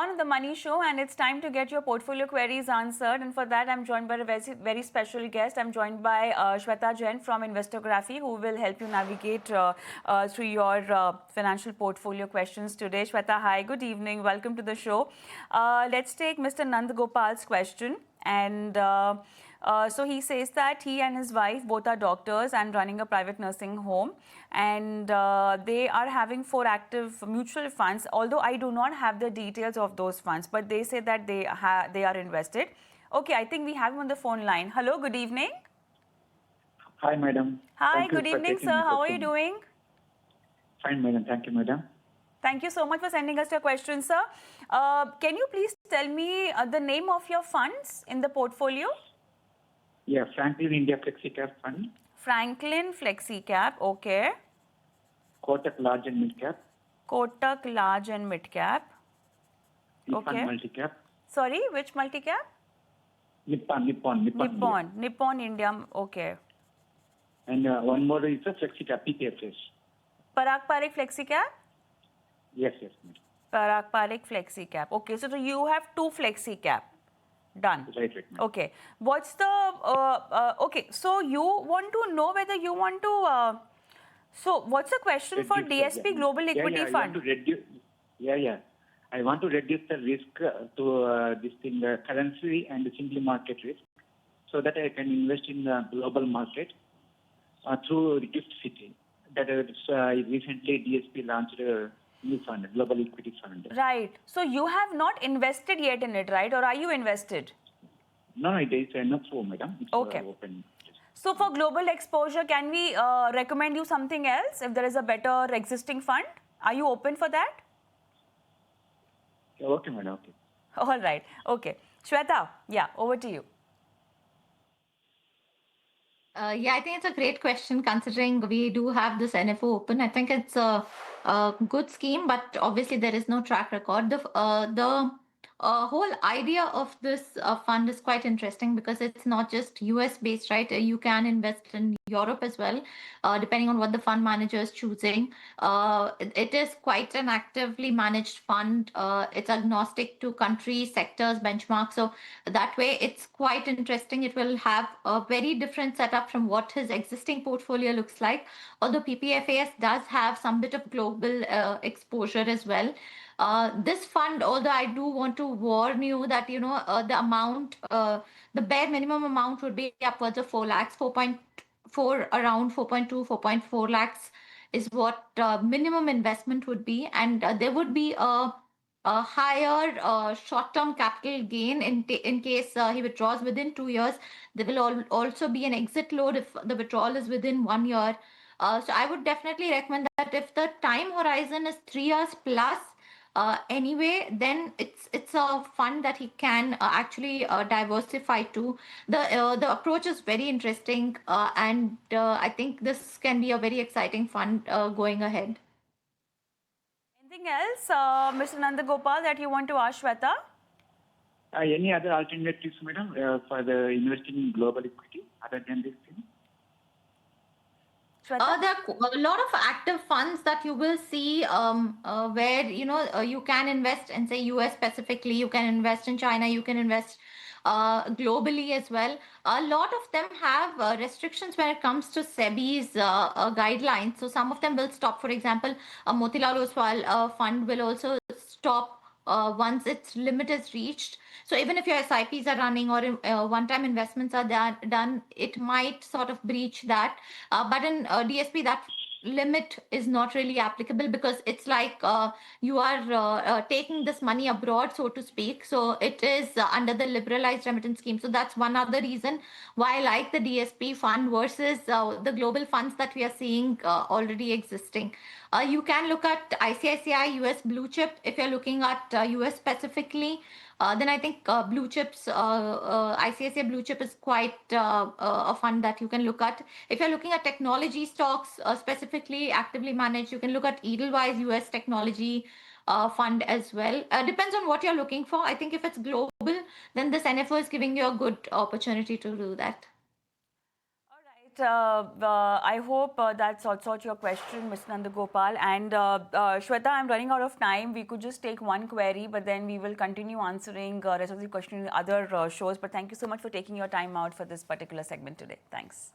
on The Money Show, and it's time to get your portfolio queries answered. And for that, I'm joined by a very special guest. I'm joined by Shweta Jain from Investorography, who will help you navigate through your financial portfolio questions today. Shweta, hi, good evening. Welcome to the show. Let's take Mr. Nand Gopal's question. And so he says that he and his wife both are doctors and running a private nursing home, and they are having 4 active mutual funds, although I do not have the details of those funds, but they say that they are invested. Okay, I think we have him on the phone line. Hello, good evening. Hi, madam. Hi, good evening, sir. How are you doing? Fine, madam. Thank you, madam. Thank you so much for sending us your question, sir. Can you please tell me the name of your funds in the portfolio? Yeah, Franklin India Flexi Cap Fund. Franklin Flexi Cap, okay. Kotak Large and Mid Cap. Kotak Large and Mid Cap. Nippon Multi Cap. Sorry, which multi cap? Nippon India, okay. And one more is a Flexi Cap, PPFS. Parag Parikh Flexi Cap? Yes, madam. Parag Parikh Flexi Cap. Okay, so you have 2 Flexi Cap. Done. Right. Okay. What's the... okay, so you want to know whether you want to... so what's the question for DSP Global Equity Fund? I want to reduce the risk to this thing, currency and single market risk, so that I can invest in the global market through Gift City. That recently DSP launched a new fund, Global Equity Fund. Right. So you have not invested yet in it, right? Or are you invested? No, it is enough for madam. It's okay. Open. So for global exposure, can we recommend you something else if there is a better existing fund? Are you open for that? Okay, madam. Okay. All right. Okay. Shweta, yeah, over to you. Yeah, I think it's a great question considering we do have this NFO open. I think it's a good scheme, but obviously there is no track record. The whole idea of this fund is quite interesting because it's not just US based, right? You can invest in Europe as well, depending on what the fund manager is choosing. It is quite an actively managed fund. It's agnostic to country, sectors, benchmarks. So that way it's quite interesting. It will have a very different setup from what his existing portfolio looks like. Although PPFAS does have some bit of global exposure as well. This fund, although I do want to warn you that, the amount, the bare minimum amount would be upwards of 4 lakhs, 4.4, around 4.2, 4.4 lakhs is what minimum investment would be. And there would be a higher short-term capital gain in case he withdraws within 2 years. There will also be an exit load if the withdrawal is within 1 year. So I would definitely recommend that if the time horizon is 3 years plus, anyway, then it's a fund that he can actually diversify to. The approach is very interesting, and I think this can be a very exciting fund going ahead. Anything else, Mr. Nandagopal, that you want to ask Shweta? Any other alternatives, madam, for the investing in global equity other than this thing? There are a lot of active funds that you will see where you can invest in, say, US specifically. You can invest in China. You can invest globally as well. A lot of them have restrictions when it comes to SEBI's guidelines. So some of them will stop. For example, a Motilal Oswal fund will also stop once its limit is reached. So even if your SIPs are running or one-time investments are done, it might sort of breach that. But in DSP, that limit is not really applicable because it's like you are taking this money abroad, so to speak. So it is under the liberalized remittance scheme. So that's one other reason why I like the DSP fund versus the global funds that we are seeing already existing. You can look at ICICI US Blue Chip if you're looking at US specifically. Then I think Blue Chips, ICICI Blue Chip is quite a fund that you can look at. If you're looking at technology stocks specifically actively managed, you can look at Edelweiss US Technology fund as well. Depends on what you're looking for. I think if it's global, then this NFO is giving you a good opportunity to do that. I hope that sorts out your question, Mr. Nandagopal. And Shweta, I'm running out of time. We could just take one query, but then we will continue answering rest of the question in other shows. But thank you so much for taking your time out for this particular segment today. Thanks.